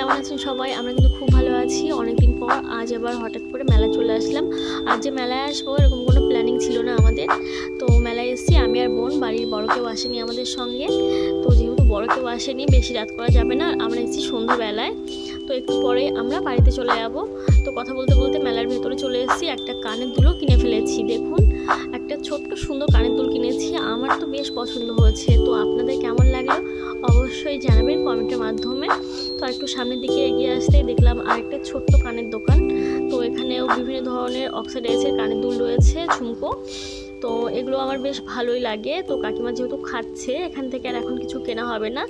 কেমন আছেন সবাই? আমরা কিন্তু খুব ভালো আছি। অনেকদিন পর আজ আবার হঠাৎ করে মেলায় চলে আসলাম। আর যে মেলায় আসবো এরকম কোনো প্ল্যানিং ছিল না আমাদের। তো মেলায় এসেছি আমি আর বোন, বাড়ির বড় কেউ আসেনি আমাদের সঙ্গে। তো যেহেতু বড় কেউ আসেনি, বেশি রাত করা যাবে না, আমরা এসেছি সন্ধ্যাবেলায়। তো একটু পরে আমরা বাড়িতে চলে যাব। তো কথা বলতে বলতে মেলার ভেতরে চলে এসেছি, একটা কানের দুলও কিনে ফেলেছি। দেখুন, একটা ছোট্ট সুন্দর কানের দুল কিনেছি, আমার তো বেশ পছন্দ হয়েছে। তো আপনাদের কেমন লাগলো অবশ্যই জানাবেন কমেন্টের মাধ্যমে। তো একটু সামনের দিকে এগিয়ে আসতেই দেখলাম আরেকটা ছোট্ট কানের দোকান। তো এখানেও বিভিন্ন ধরনের অক্সিডাইজের কানের দুল রয়েছে, ঝুমকো। তো এগুলো আমার বেশ ভালোই লাগে। তো কাকিমা যেহেতু খাচ্ছে, এখান থেকে আর এখন কিছু কেনা হবে না।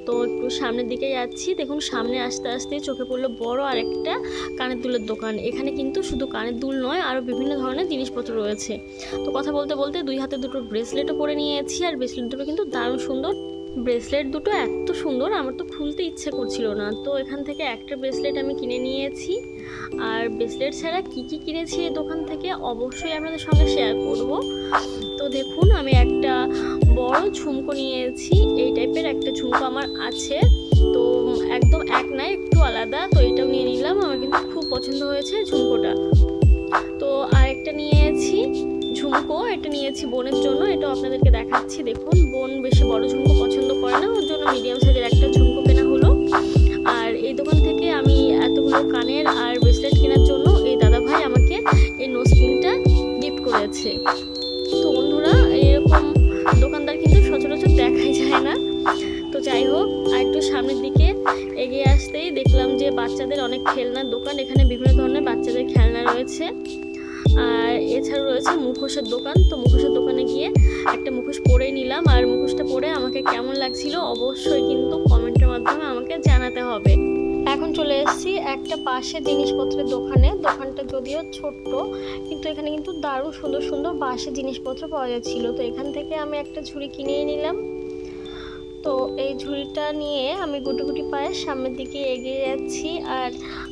তো একটু সামনের দিকে যাচ্ছি, দেখুন সামনে আসতে আসতে চোখে পড়লো বড় আরেকটা কানের দুলের দোকান। এখানে কিন্তু শুধু কানের দুল নয়, আরও বিভিন্ন ধরনের জিনিসপত্র রয়েছে। তো কথা বলতে বলতে দুই হাতে দুটো ব্রেসলেটও পরে নিয়েছি, আর ব্রেসলেট দুটো কিন্তু দারুণ সুন্দর। ব্রেসলেট দুটো এত সুন্দর, আমার তো খুলতে ইচ্ছে করছিল না। তো এখান থেকে একটা ব্রেসলেট আমি কিনে নিয়েছি। আর ব্রেসলেট ছাড়া কী কী কিনেছি এই দোকান থেকে অবশ্যই আপনাদের সঙ্গে শেয়ার করব। তো দেখুন, আমি একটা বড় ঝুমকো নিয়েছি। এই টাইপের একটা ঝুমকো আমার আছে, তো একদম এক নাই, একটু আলাদা। তো এটাও নিয়ে নিলাম, আমার কিন্তু খুব পছন্দ হয়েছে ঝুমকোটা। তো আরেকটা নিয়েছি ঝুমকো, এটা নিয়েছি বোনের জন্য, এটাও আপনাদেরকে দেখাচ্ছি। দেখুন, বোন বেশি বড় ঝুমকো পছন্দ করে না, ওর জন্য মিডিয়াম সাইজের একটা ঝুমকো কেনা হলো। আর এই দোকান থেকে আমি এতগুলো কানের আর ব্রেসলেট কেনার জন্য এই দাদাভাই আমাকে এই নোজপিনটা গিফট করেছে। তো বন্ধুরা, এরকম দোকানদার কিন্তু সচরাচর দেখাই যায় না। তো যাই হোক, আর একটু সামনের দিকে এগিয়ে আসতেই দেখলাম যে বাচ্চাদের অনেক খেলনার দোকান। এখানে বিভিন্ন ধরনের বাচ্চাদের খেলনা রয়েছে, আর এছাড়াও রয়েছে মুখোশের দোকান। তো মুখোশের দোকানে গিয়ে একটা মুখোশ পরেই নিলাম, আর মুখোশটা পরে আমাকে কেমন লাগছিল অবশ্যই কিন্তু কমেন্টের মাধ্যমে আমাকে জানাতে হবে। এখন চলে এসেছি একটা পাশে জিনিসপত্রের দোকানে। দোকানটা যদিও ছোট্ট, কিন্তু এখানে কিন্তু দারুণ সুন্দর সুন্দর বাঁশের জিনিসপত্র পাওয়া যাচ্ছিল। তো এখান থেকে আমি একটা ঝুড়ি কিনেই নিলাম। তো এই ঝুড়িটা নিয়ে আমি গুটি গুটি পায়ে সামনের দিকে এগিয়ে যাচ্ছি। আর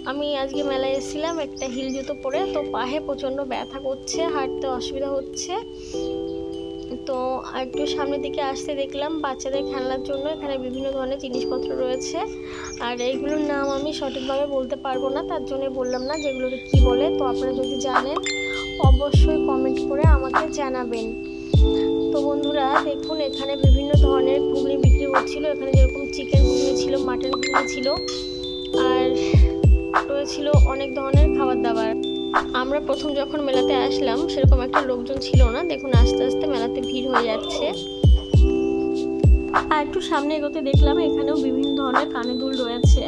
আমি আজকে মেলায় এসেছিলাম একটা হিল জুতো পরে, তো পায়ে প্রচণ্ড ব্যথা করছে, হাঁটতে অসুবিধা হচ্ছে। তো একটু সামনের দিকে আসতে দেখলাম বাচ্চাদের খেলনার জন্য এখানে বিভিন্ন ধরনের জিনিসপত্র রয়েছে। আর এইগুলোর নাম আমি সঠিকভাবে বলতে পারবো না, তার জন্য বললাম না যেগুলোকে কি বলে। তো আপনারা যদি জানেন অবশ্যই কমেন্ট করে আমাকে জানাবেন। তো বন্ধুরা দেখুন, এখানে বিভিন্ন ধরনের ঘুগনি বিক্রি হচ্ছিল। এখানে যেরকম চিকেন ঘুগনি ছিল, মাটন ঘুগনি ছিল, আর রয়েছিল অনেক ধরনের খাবার দাবার। আমরা প্রথম যখন মেলাতে আসলাম সেরকম একটা লোকজন ছিল না। দেখুন আস্তে আস্তে মেলাতে ভিড় হয়ে যাচ্ছে। আর একটু সামনে এগোতে দেখলাম এখানেও বিভিন্ন ধরনের কানের দুল রয়েছে।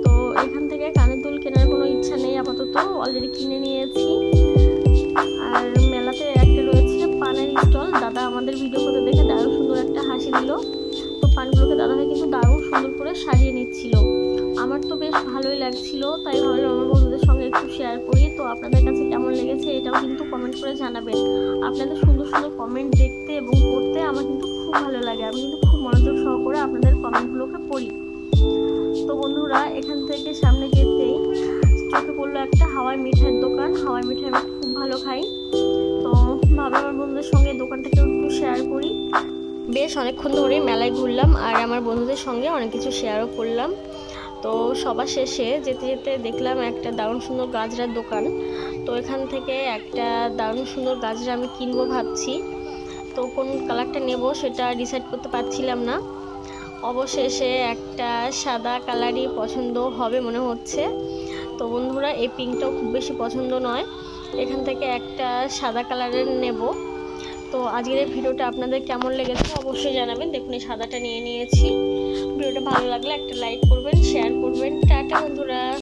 তো এখান থেকে কানের দুল কেনার কোনো ইচ্ছা নেই আপাতত, অলরেডি কিনে নিয়েছি। আর মেলাতে একটা রয়েছে পানের স্টল। দাদা আমাদের ভিডিও করতে দেখে দারুণ সুন্দর একটা হাসি দিল। তো পানগুলোকে দাদাভাই কিন্তু দারুণ সুন্দর করে সাজিয়ে নিচ্ছিল। আমার তো বেশ ভালোই লাগছিল, তাই ভাবলাম আমার বন্ধুদের সঙ্গে একটু শেয়ার করি। তো আপনাদের কাছে কেমন লেগেছে এটাও কিন্তু কমেন্ট করে জানাবেন। আপনাদের সুন্দর সুন্দর কমেন্ট দেখতে এবং পড়তে আমার কিন্তু খুব ভালো লাগে। আমি কিন্তু খুব মনোযোগ সহকারে আপনাদের কমেন্টগুলোকে পড়ি। তো বন্ধুরা, এখান থেকে সামনে যেতেই চোখে পড়লো একটা হাওয়াই মিঠাইয়ের দোকান। হাওয়াই মিঠাই আমি খুব ভালো খাই, তো ভাবলাম আমার বন্ধুদের সঙ্গে দোকানটাকে একটু শেয়ার করি। বেশ অনেকক্ষণ ধরেই মেলায় ঘুরলাম, আর আমার বন্ধুদের সঙ্গে অনেক কিছু শেয়ারও করলাম। তো সবার শেষে যেতে যেতে দেখলাম একটা দারুণ সুন্দর গাজরার দোকান। তো এখান থেকে একটা দারুণ সুন্দর গাজরা আমি কিনবো ভাবছি। তো কোন কালারটা নেব সেটা ডিসাইড করতে পারছিলাম না। অবশেষে একটা সাদা কালারই পছন্দ হবে মনে হচ্ছে। তো বন্ধুরা, এই পিঙ্কটাও খুব বেশি পছন্দ নয়, এখান থেকে একটা সাদা কালারের নেব। তো আজকের এই ভিডিওটা আপনাদের কেমন লেগেছে অবশ্যই জানাবেন। দেখুন এই সাদাটা নিয়ে নিয়েছি। ভিডিওটা ভালো লাগলে একটা লাইক করবেন, শেয়ার করবেন। টাটা বন্ধুরা।